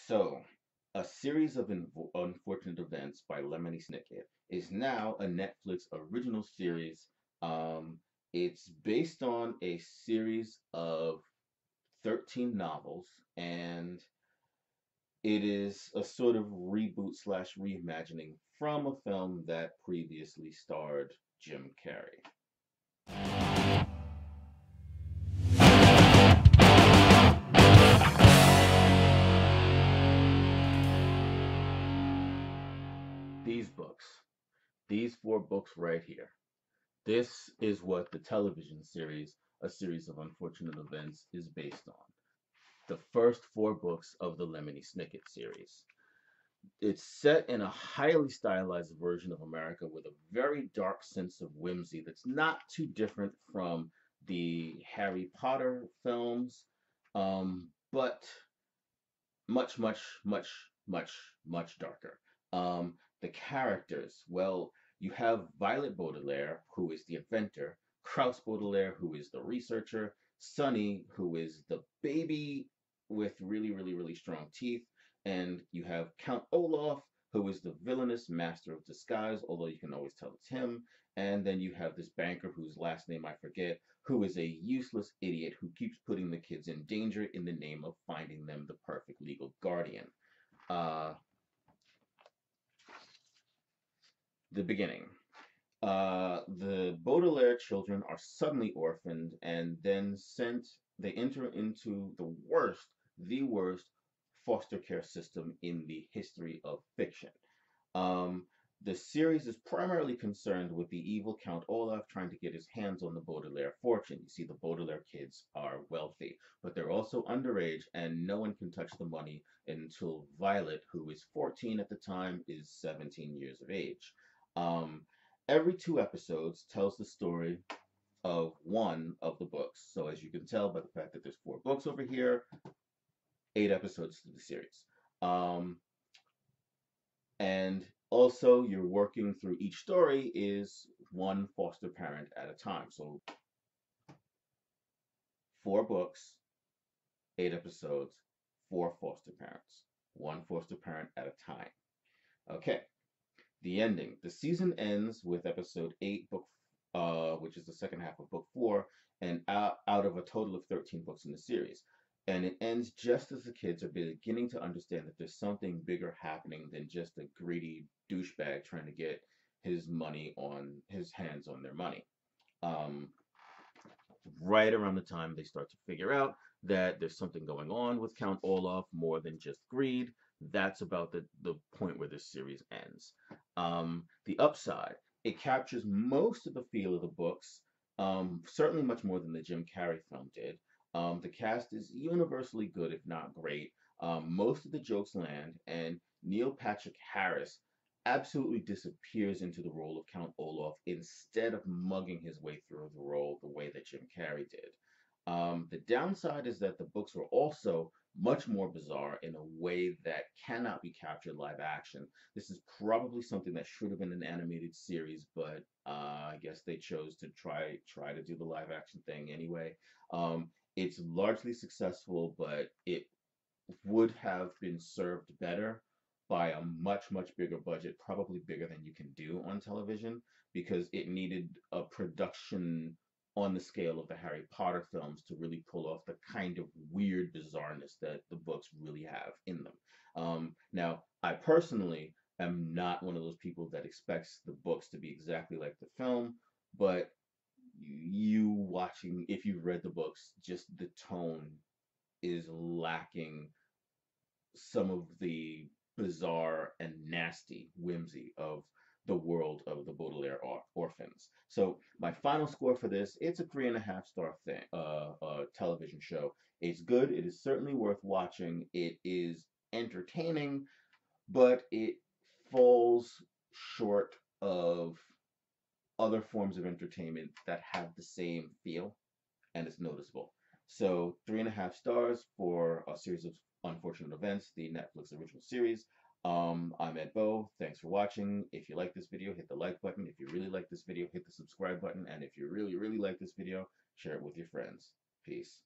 So, a series of unfortunate events by Lemony Snicket is now a Netflix original series. Um, it's based on a series of 13 novels, and it is a sort of reboot slash reimagining from a film that previously starred Jim Carrey. These books, these four books right here. This is what the television series, A Series of Unfortunate Events, is based on. The first four books of the Lemony Snicket series. It's set in a highly stylized version of America with a very dark sense of whimsy that's not too different from the Harry Potter films, but much, much, much, much, much darker. The characters, well, you have Violet Baudelaire, who is the inventor, Kraus Baudelaire, who is the researcher, Sunny, who is the baby with really, really, really strong teeth, and you have Count Olaf, who is the villainous master of disguise, although you can always tell it's him. And then you have this banker whose last name I forget, who is a useless idiot who keeps putting the kids in danger in the name of finding them the perfect legal guardian. Uh, the beginning. The Baudelaire children are suddenly orphaned and then sent, they enter into the worst foster care system in the history of fiction. Um, the series is primarily concerned with the evil Count Olaf trying to get his hands on the Baudelaire fortune. You see, the Baudelaire kids are wealthy, but they're also underage, and no one can touch the money until Violet, who is 14 at the time, is 17 years of age. Um, every two episodes tells the story of one of the books. So, as you can tell by the fact that there's four books over here, 8 episodes to the series. Um, and also, you're working through each story is one foster parent at a time. So, four books, 8 episodes, four foster parents, one foster parent at a time. Okay, the ending. The season ends with episode 8, which is the second half of book 4, and out of a total of 13 books in the series. And it ends just as the kids are beginning to understand that there's something bigger happening than just a greedy douchebag trying to get his hands on their money. Um, right around the time they start to figure out that there's something going on with Count Olaf more than just greed. That's about the point where this series ends. The upside, it captures most of the feel of the books, certainly much more than the Jim Carrey film did. The cast is universally good, if not great. Most of the jokes land, and Neil Patrick Harris absolutely disappears into the role of Count Olaf instead of mugging his way through the role the way that Jim Carrey did. The downside is that the books were also much more bizarre in a way that cannot be captured live action. This is probably something that should have been an animated series, but I guess they chose to try to do the live action thing anyway. It's largely successful, but it would have been served better by a much, much bigger budget, probably bigger than you can do on television, because it needed a production on the scale of the Harry Potter films to really pull off the kind of weird bizarreness that the books really have in them. Now, I personally am not one of those people that expects the books to be exactly like the film, but you watching, if you've read the books, just the tone is lacking some of the bizarre and nasty whimsy of the world of the Baudelaire orphans. So my final score for this, it's a 3.5 star thing, television show. It's good. It is certainly worth watching. It is entertaining, but it falls short of other forms of entertainment that have the same feel, and it's noticeable. So 3.5 stars for A Series of Unfortunate Events, the Netflix original series. I'm Ed Bo. Thanks for watching. If you like this video, hit the like button. If you really like this video, hit the subscribe button. And if you really, really like this video, share it with your friends. Peace.